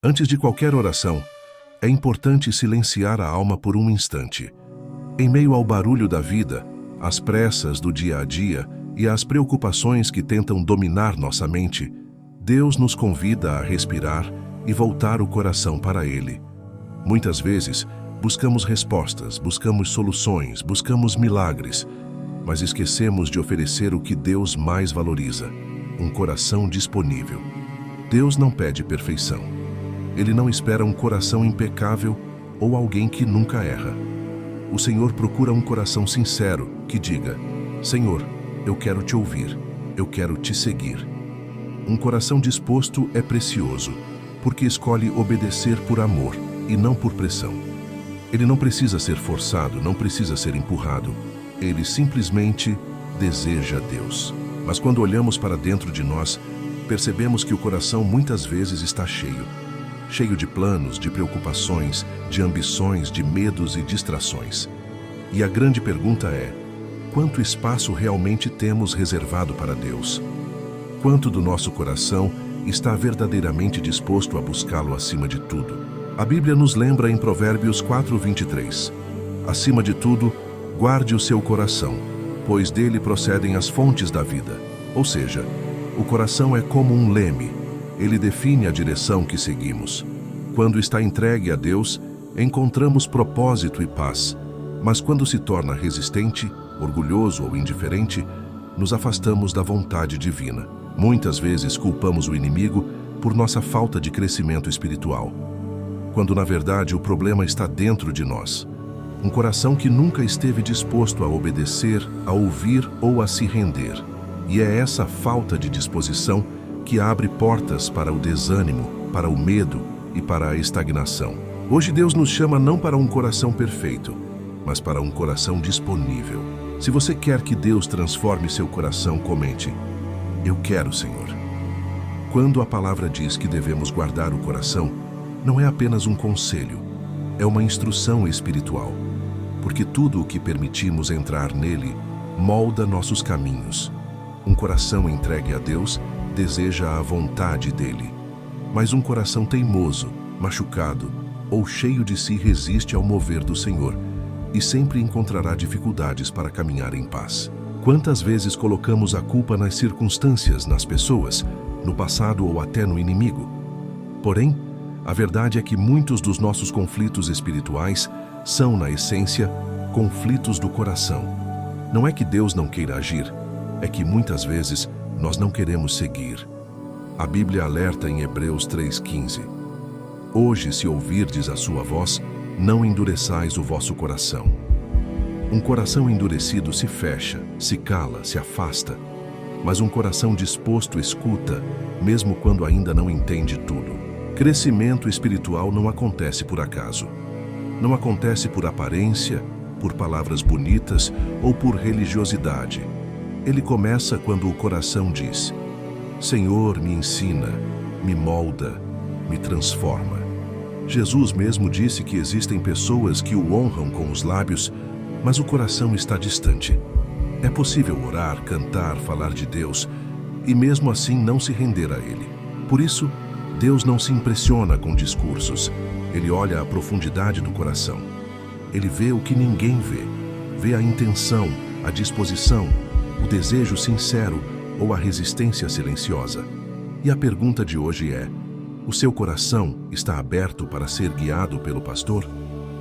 Antes de qualquer oração, é importante silenciar a alma por um instante. Em meio ao barulho da vida, às pressas do dia a dia e às preocupações que tentam dominar nossa mente, Deus nos convida a respirar e voltar o coração para Ele. Muitas vezes, buscamos respostas, buscamos soluções, buscamos milagres, mas esquecemos de oferecer o que Deus mais valoriza: um coração disponível. Deus não pede perfeição. Ele não espera um coração impecável ou alguém que nunca erra. O Senhor procura um coração sincero que diga: Senhor, eu quero te ouvir, eu quero te seguir. Um coração disposto é precioso, porque escolhe obedecer por amor e não por pressão. Ele não precisa ser forçado, não precisa ser empurrado. Ele simplesmente deseja Deus. Mas quando olhamos para dentro de nós, percebemos que o coração muitas vezes está cheio de planos, de preocupações, de ambições, de medos e distrações. E a grande pergunta é: quanto espaço realmente temos reservado para Deus? Quanto do nosso coração está verdadeiramente disposto a buscá-lo acima de tudo? A Bíblia nos lembra em Provérbios 4:23: acima de tudo, guarde o seu coração, pois dele procedem as fontes da vida. Ou seja, o coração é como um leme. Ele define a direção que seguimos. Quando está entregue a Deus, encontramos propósito e paz. Mas quando se torna resistente, orgulhoso ou indiferente, nos afastamos da vontade divina. Muitas vezes culpamos o inimigo por nossa falta de crescimento espiritual, quando na verdade o problema está dentro de nós. Um coração que nunca esteve disposto a obedecer, a ouvir ou a se render. E é essa falta de disposição que abre portas para o desânimo, para o medo e para a estagnação. Hoje Deus nos chama não para um coração perfeito, mas para um coração disponível. Se você quer que Deus transforme seu coração, comente: eu quero, Senhor. Quando a palavra diz que devemos guardar o coração, não é apenas um conselho, é uma instrução espiritual, porque tudo o que permitimos entrar nele molda nossos caminhos. Um coração entregue a Deus deseja a vontade dele, mas um coração teimoso, machucado ou cheio de si resiste ao mover do Senhor e sempre encontrará dificuldades para caminhar em paz. Quantas vezes colocamos a culpa nas circunstâncias, nas pessoas, no passado ou até no inimigo? Porém, a verdade é que muitos dos nossos conflitos espirituais são, na essência, conflitos do coração. Não é que Deus não queira agir, é que muitas vezes nós não queremos seguir. A Bíblia alerta em Hebreus 3:15: hoje, se ouvirdes a sua voz, não endureçais o vosso coração. Um coração endurecido se fecha, se cala, se afasta, mas um coração disposto escuta, mesmo quando ainda não entende tudo. Crescimento espiritual não acontece por acaso. Não acontece por aparência, por palavras bonitas ou por religiosidade. Ele começa quando o coração diz: Senhor, me ensina, me molda, me transforma. Jesus mesmo disse que existem pessoas que o honram com os lábios, mas o coração está distante. É possível orar, cantar, falar de Deus e mesmo assim não se render a Ele. Por isso, Deus não se impressiona com discursos. Ele olha a profundidade do coração. Ele vê o que ninguém vê. Vê a intenção, a disposição, o desejo sincero ou a resistência silenciosa. E a pergunta de hoje é: o seu coração está aberto para ser guiado pelo pastor?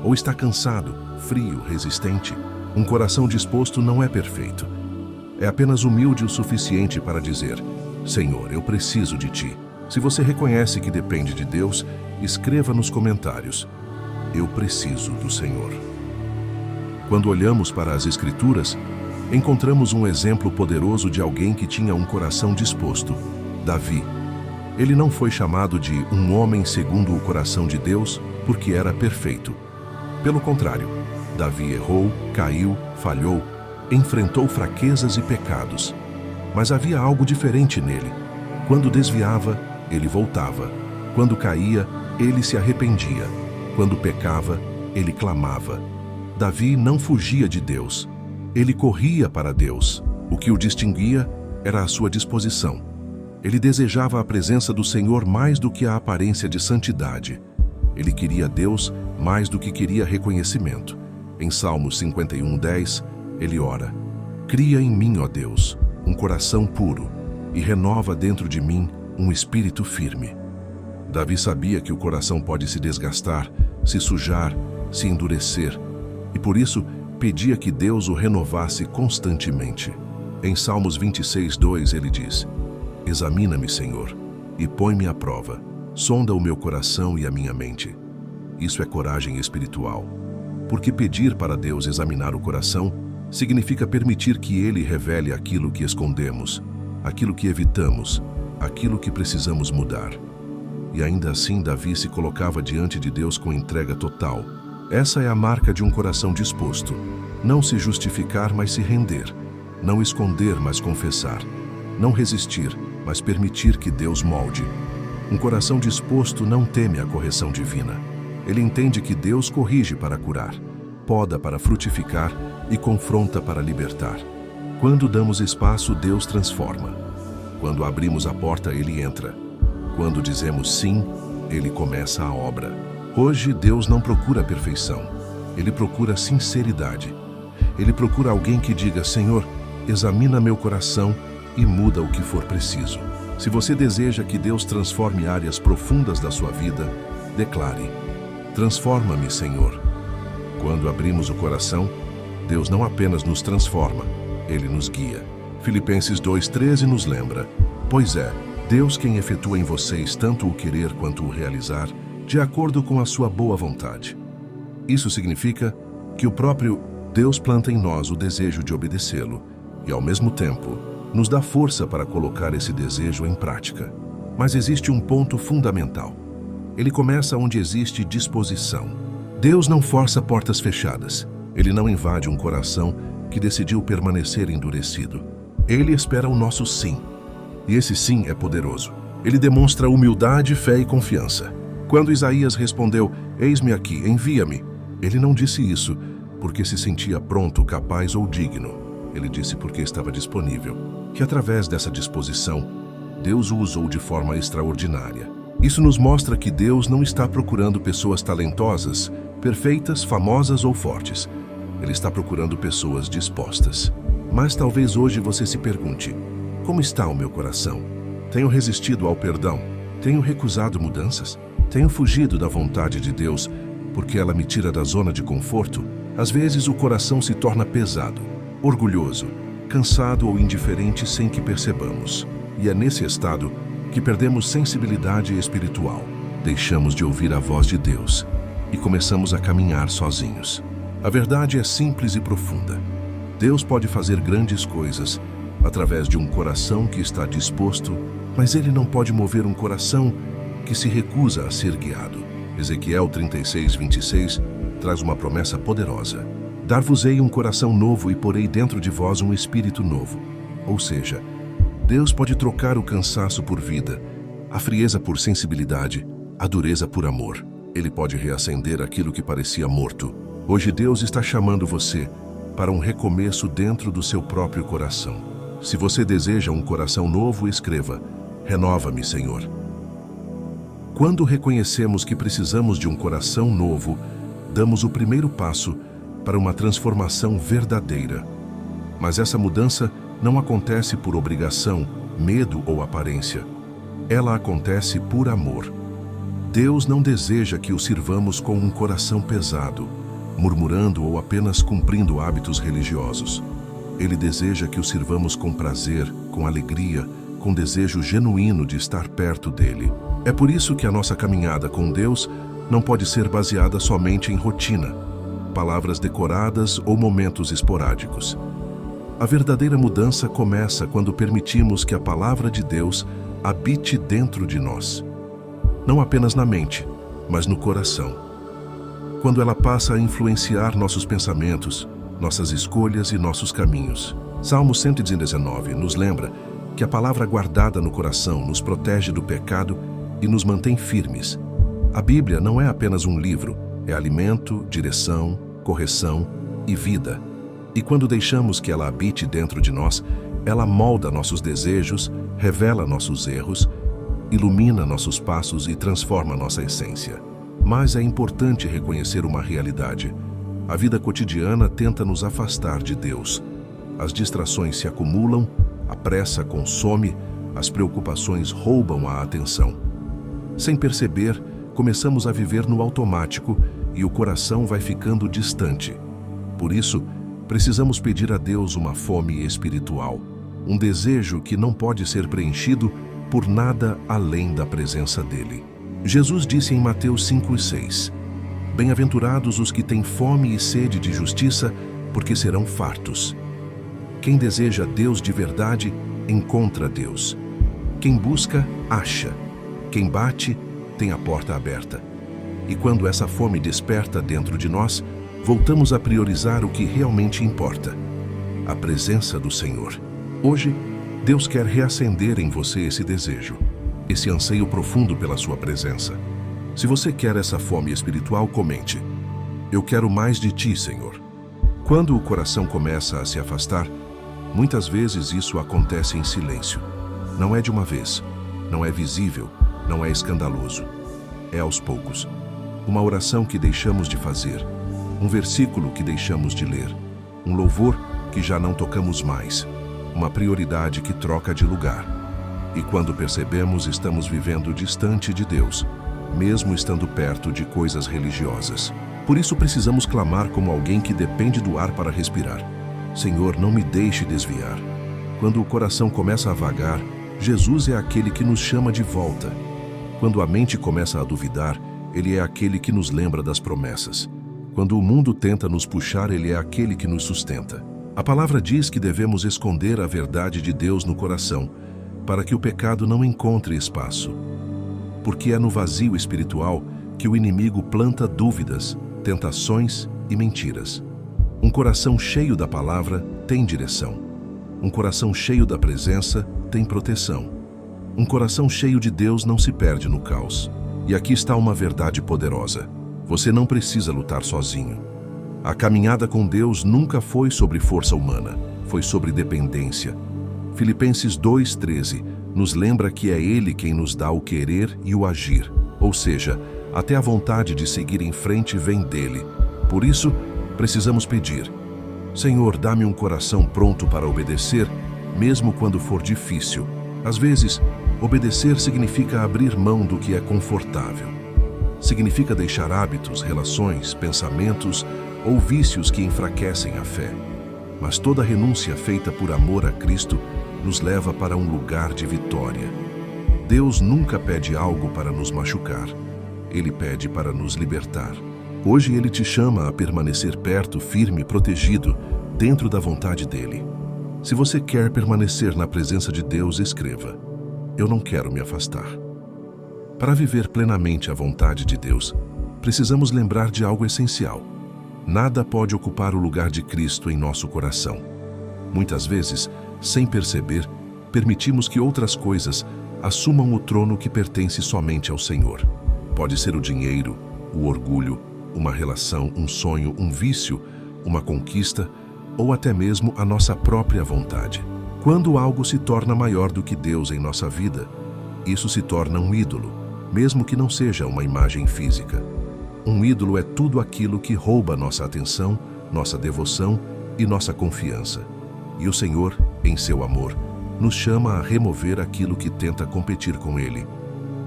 Ou está cansado, frio, resistente? Um coração disposto não é perfeito. É apenas humilde o suficiente para dizer: Senhor, eu preciso de Ti. Se você reconhece que depende de Deus, escreva nos comentários: eu preciso do Senhor. Quando olhamos para as Escrituras, encontramos um exemplo poderoso de alguém que tinha um coração disposto: Davi. Ele não foi chamado de um homem segundo o coração de Deus porque era perfeito. Pelo contrário, Davi errou, caiu, falhou, enfrentou fraquezas e pecados. Mas havia algo diferente nele. Quando desviava, ele voltava. Quando caía, ele se arrependia. Quando pecava, ele clamava. Davi não fugia de Deus. Ele corria para Deus. O que o distinguia era a sua disposição. Ele desejava a presença do Senhor mais do que a aparência de santidade. Ele queria Deus mais do que queria reconhecimento. Em Salmos 51:10, ele ora: Cria em mim, ó Deus, um coração puro, e renova dentro de mim um espírito firme. Davi sabia que o coração pode se desgastar, se sujar, se endurecer, e por isso pedia que Deus o renovasse constantemente. Em Salmos 26:2 ele diz: Examina-me, Senhor, e põe-me à prova. Sonda o meu coração e a minha mente. Isso é coragem espiritual. Porque pedir para Deus examinar o coração significa permitir que Ele revele aquilo que escondemos, aquilo que evitamos, aquilo que precisamos mudar. E ainda assim Davi se colocava diante de Deus com entrega total. Essa é a marca de um coração disposto. Não se justificar, mas se render. Não esconder, mas confessar. Não resistir, mas permitir que Deus molde. Um coração disposto não teme a correção divina. Ele entende que Deus corrige para curar, poda para frutificar e confronta para libertar. Quando damos espaço, Deus transforma. Quando abrimos a porta, Ele entra. Quando dizemos sim, Ele começa a obra. Hoje, Deus não procura perfeição. Ele procura sinceridade. Ele procura alguém que diga: Senhor, examina meu coração e muda o que for preciso. Se você deseja que Deus transforme áreas profundas da sua vida, declare: Transforma-me, Senhor. Quando abrimos o coração, Deus não apenas nos transforma, Ele nos guia. Filipenses 2:13 nos lembra: Pois é, Deus quem efetua em vocês tanto o querer quanto o realizar, de acordo com a sua boa vontade. Isso significa que o próprio Deus planta em nós o desejo de obedecê-lo e, ao mesmo tempo, nos dá força para colocar esse desejo em prática. Mas existe um ponto fundamental. Ele começa onde existe disposição. Deus não força portas fechadas. Ele não invade um coração que decidiu permanecer endurecido. Ele espera o nosso sim. E esse sim é poderoso. Ele demonstra humildade, fé e confiança. Quando Isaías respondeu: Eis-me aqui, envia-me, ele não disse isso porque se sentia pronto, capaz ou digno. Ele disse porque estava disponível. Que através dessa disposição, Deus o usou de forma extraordinária. Isso nos mostra que Deus não está procurando pessoas talentosas, perfeitas, famosas ou fortes. Ele está procurando pessoas dispostas. Mas talvez hoje você se pergunte: como está o meu coração? Tenho resistido ao perdão? Tenho recusado mudanças? Tenho fugido da vontade de Deus porque ela me tira da zona de conforto? Às vezes o coração se torna pesado, orgulhoso, cansado ou indiferente sem que percebamos. E é nesse estado que perdemos sensibilidade espiritual. Deixamos de ouvir a voz de Deus e começamos a caminhar sozinhos. A verdade é simples e profunda. Deus pode fazer grandes coisas através de um coração que está disposto, mas Ele não pode mover um coração que se recusa a ser guiado. Ezequiel 36:26 traz uma promessa poderosa: Dar-vos-ei um coração novo e porei dentro de vós um espírito novo. Ou seja, Deus pode trocar o cansaço por vida, a frieza por sensibilidade, a dureza por amor. Ele pode reacender aquilo que parecia morto. Hoje Deus está chamando você para um recomeço dentro do seu próprio coração. Se você deseja um coração novo, escreva: Renova-me, Senhor. Quando reconhecemos que precisamos de um coração novo, damos o primeiro passo para uma transformação verdadeira. Mas essa mudança não acontece por obrigação, medo ou aparência. Ela acontece por amor. Deus não deseja que o sirvamos com um coração pesado, murmurando ou apenas cumprindo hábitos religiosos. Ele deseja que o sirvamos com prazer, com alegria, com desejo genuíno de estar perto dele. É por isso que a nossa caminhada com Deus não pode ser baseada somente em rotina, palavras decoradas ou momentos esporádicos. A verdadeira mudança começa quando permitimos que a palavra de Deus habite dentro de nós. Não apenas na mente, mas no coração. Quando ela passa a influenciar nossos pensamentos, nossas escolhas e nossos caminhos. Salmo 119 nos lembra que a palavra guardada no coração nos protege do pecado e nos mantém firmes. A Bíblia não é apenas um livro, é alimento, direção, correção e vida. E quando deixamos que ela habite dentro de nós, Ela molda nossos desejos, revela nossos erros, ilumina nossos passos e transforma nossa essência. Mas é importante reconhecer uma realidade. A vida cotidiana tenta nos afastar de Deus. As distrações se acumulam, a pressa consome, as preocupações roubam a atenção. Sem perceber, começamos a viver no automático e o coração vai ficando distante. Por isso, precisamos pedir a Deus uma fome espiritual, um desejo que não pode ser preenchido por nada além da presença dele. Jesus disse em Mateus 5:6: Bem-aventurados os que têm fome e sede de justiça, porque serão fartos. Quem deseja Deus de verdade, encontra Deus. Quem busca, acha. Quem bate, tem a porta aberta. E quando essa fome desperta dentro de nós, voltamos a priorizar o que realmente importa: a presença do Senhor. Hoje, Deus quer reacender em você esse desejo, esse anseio profundo pela sua presença. Se você quer essa fome espiritual, comente: Eu quero mais de ti, Senhor. Quando o coração começa a se afastar, muitas vezes isso acontece em silêncio. Não é de uma vez, não é visível, não é escandaloso. É aos poucos. Uma oração que deixamos de fazer, um versículo que deixamos de ler, um louvor que já não tocamos mais, uma prioridade que troca de lugar. E quando percebemos, estamos vivendo distante de Deus, mesmo estando perto de coisas religiosas. Por isso precisamos clamar como alguém que depende do ar para respirar: Senhor, não me deixe desviar. Quando o coração começa a vagar, Jesus é aquele que nos chama de volta. Quando a mente começa a duvidar, Ele é aquele que nos lembra das promessas. Quando o mundo tenta nos puxar, Ele é aquele que nos sustenta. A palavra diz que devemos esconder a verdade de Deus no coração, para que o pecado não encontre espaço. Porque é no vazio espiritual que o inimigo planta dúvidas, tentações e mentiras. Um coração cheio da palavra tem direção. Um coração cheio da presença tem proteção. Um coração cheio de Deus não se perde no caos. E aqui está uma verdade poderosa: você não precisa lutar sozinho. A caminhada com Deus nunca foi sobre força humana, foi sobre dependência. Filipenses 2:13 nos lembra que é Ele quem nos dá o querer e o agir, ou seja, até a vontade de seguir em frente vem dele. Por isso, precisamos pedir: Senhor, dá-me um coração pronto para obedecer, mesmo quando for difícil. Às vezes, obedecer significa abrir mão do que é confortável. Significa deixar hábitos, relações, pensamentos ou vícios que enfraquecem a fé. Mas toda renúncia feita por amor a Cristo nos leva para um lugar de vitória. Deus nunca pede algo para nos machucar. Ele pede para nos libertar. Hoje Ele te chama a permanecer perto, firme, protegido, dentro da vontade dEle. Se você quer permanecer na presença de Deus, escreva: Eu não quero me afastar. Para viver plenamente a vontade de Deus, precisamos lembrar de algo essencial: nada pode ocupar o lugar de Cristo em nosso coração. Muitas vezes, sem perceber, permitimos que outras coisas assumam o trono que pertence somente ao Senhor. Pode ser o dinheiro, o orgulho, uma relação, um sonho, um vício, uma conquista ou até mesmo a nossa própria vontade. Quando algo se torna maior do que Deus em nossa vida, isso se torna um ídolo, mesmo que não seja uma imagem física. Um ídolo é tudo aquilo que rouba nossa atenção, nossa devoção e nossa confiança. E o Senhor, em seu amor, nos chama a remover aquilo que tenta competir com Ele,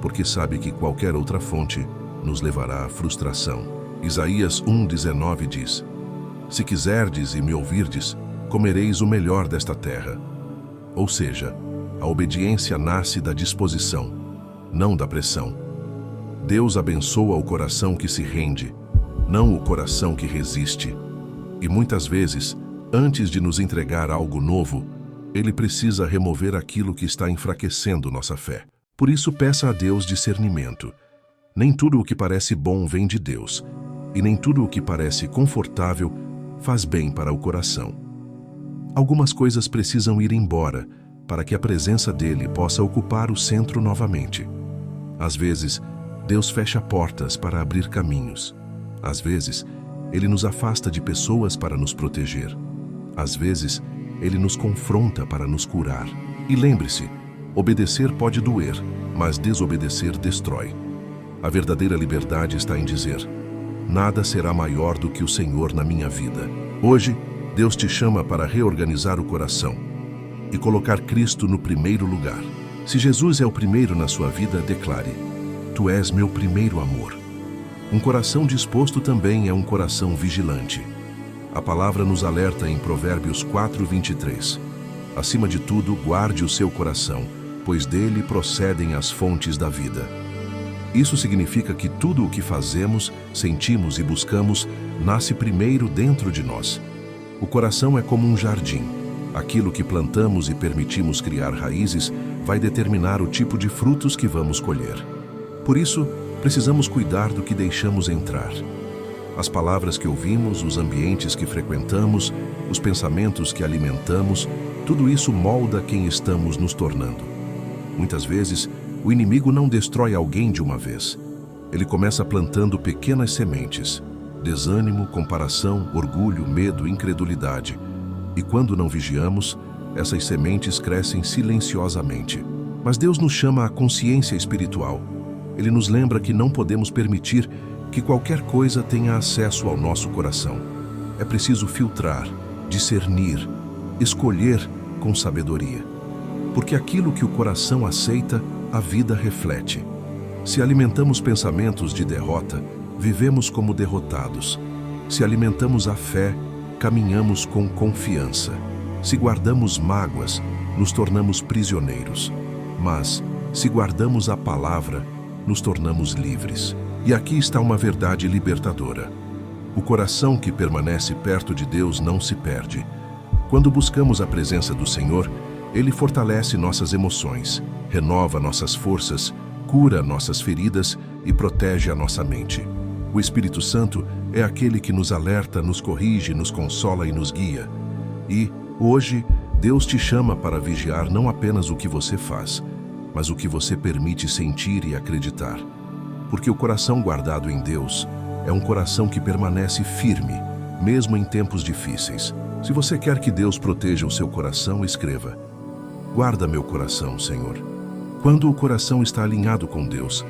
porque sabe que qualquer outra fonte nos levará à frustração. Isaías 1:19 diz: Se quiserdes e me ouvirdes, comereis o melhor desta terra. Ou seja, a obediência nasce da disposição, não da pressão. Deus abençoa o coração que se rende, não o coração que resiste. E muitas vezes, antes de nos entregar algo novo, Ele precisa remover aquilo que está enfraquecendo nossa fé. Por isso, peça a Deus discernimento. Nem tudo o que parece bom vem de Deus, e nem tudo o que parece confortável faz bem para o coração. Algumas coisas precisam ir embora para que a presença dele possa ocupar o centro novamente. Às vezes, Deus fecha portas para abrir caminhos. Às vezes, Ele nos afasta de pessoas para nos proteger. Às vezes, Ele nos confronta para nos curar. E lembre-se, obedecer pode doer, mas desobedecer destrói. A verdadeira liberdade está em dizer: nada será maior do que o Senhor na minha vida. Hoje, Deus te chama para reorganizar o coração e colocar Cristo no primeiro lugar. Se Jesus é o primeiro na sua vida, declare: Tu és meu primeiro amor. Um coração disposto também é um coração vigilante. A palavra nos alerta em Provérbios 4:23. Acima de tudo, guarde o seu coração, pois dele procedem as fontes da vida. Isso significa que tudo o que fazemos, sentimos e buscamos nasce primeiro dentro de nós. O coração é como um jardim. Aquilo que plantamos e permitimos criar raízes vai determinar o tipo de frutos que vamos colher. Por isso, precisamos cuidar do que deixamos entrar. As palavras que ouvimos, os ambientes que frequentamos, os pensamentos que alimentamos, tudo isso molda quem estamos nos tornando. Muitas vezes, o inimigo não destrói alguém de uma vez. Ele começa plantando pequenas sementes: desânimo, comparação, orgulho, medo, incredulidade. E quando não vigiamos, essas sementes crescem silenciosamente. Mas Deus nos chama à consciência espiritual. Ele nos lembra que não podemos permitir que qualquer coisa tenha acesso ao nosso coração. É preciso filtrar, discernir, escolher com sabedoria. Porque aquilo que o coração aceita, a vida reflete. Se alimentamos pensamentos de derrota, vivemos como derrotados. Se alimentamos a fé, caminhamos com confiança. Se guardamos mágoas, nos tornamos prisioneiros. Mas, se guardamos a palavra, nos tornamos livres. E aqui está uma verdade libertadora. O coração que permanece perto de Deus não se perde. Quando buscamos a presença do Senhor, Ele fortalece nossas emoções, renova nossas forças, cura nossas feridas e protege a nossa mente. O Espírito Santo é aquele que nos alerta, nos corrige, nos consola e nos guia. E, hoje, Deus te chama para vigiar não apenas o que você faz, mas o que você permite sentir e acreditar. Porque o coração guardado em Deus é um coração que permanece firme, mesmo em tempos difíceis. Se você quer que Deus proteja o seu coração, escreva: Guarda meu coração, Senhor. Quando o coração está alinhado com Deus,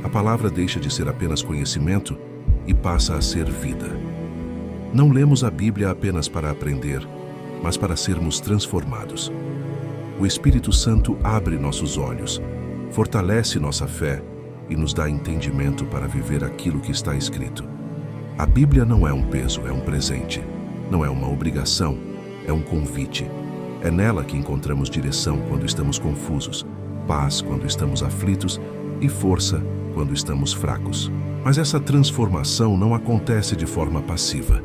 a palavra deixa de ser apenas conhecimento e passa a ser vida. Não lemos a Bíblia apenas para aprender, mas para sermos transformados. O Espírito Santo abre nossos olhos, fortalece nossa fé e nos dá entendimento para viver aquilo que está escrito. A Bíblia não é um peso, é um presente. Não é uma obrigação, é um convite. É nela que encontramos direção quando estamos confusos, paz quando estamos aflitos e força quando estamos fracos. Mas essa transformação não acontece de forma passiva.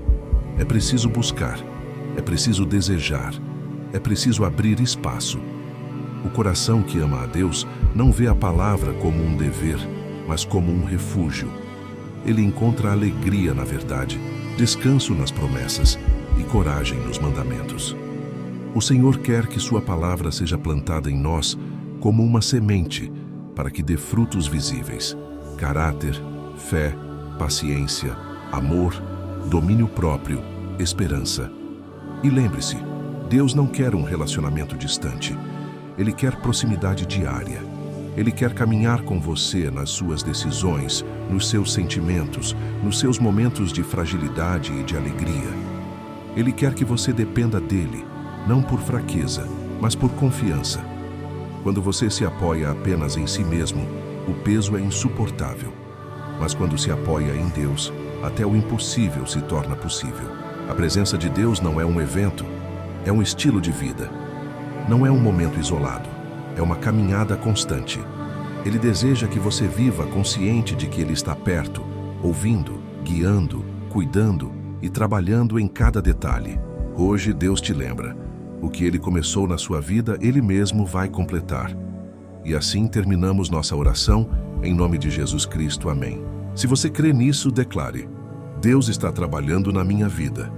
É preciso buscar, é preciso desejar, é preciso abrir espaço. O coração que ama a Deus não vê a palavra como um dever, mas como um refúgio. Ele encontra alegria na verdade, descanso nas promessas e coragem nos mandamentos. O Senhor quer que sua palavra seja plantada em nós como uma semente, para que dê frutos visíveis: caráter, fé, paciência, amor, domínio próprio, esperança. E lembre-se, Deus não quer um relacionamento distante. Ele quer proximidade diária. Ele quer caminhar com você nas suas decisões, nos seus sentimentos, nos seus momentos de fragilidade e de alegria. Ele quer que você dependa dele, não por fraqueza, mas por confiança. Quando você se apoia apenas em si mesmo, o peso é insuportável. Mas quando se apoia em Deus, até o impossível se torna possível. A presença de Deus não é um evento, é um estilo de vida. Não é um momento isolado, é uma caminhada constante. Ele deseja que você viva consciente de que Ele está perto, ouvindo, guiando, cuidando e trabalhando em cada detalhe. Hoje Deus te lembra: o que Ele começou na sua vida, Ele mesmo vai completar. E assim terminamos nossa oração, em nome de Jesus Cristo. Amém. Se você crê nisso, declare: Deus está trabalhando na minha vida.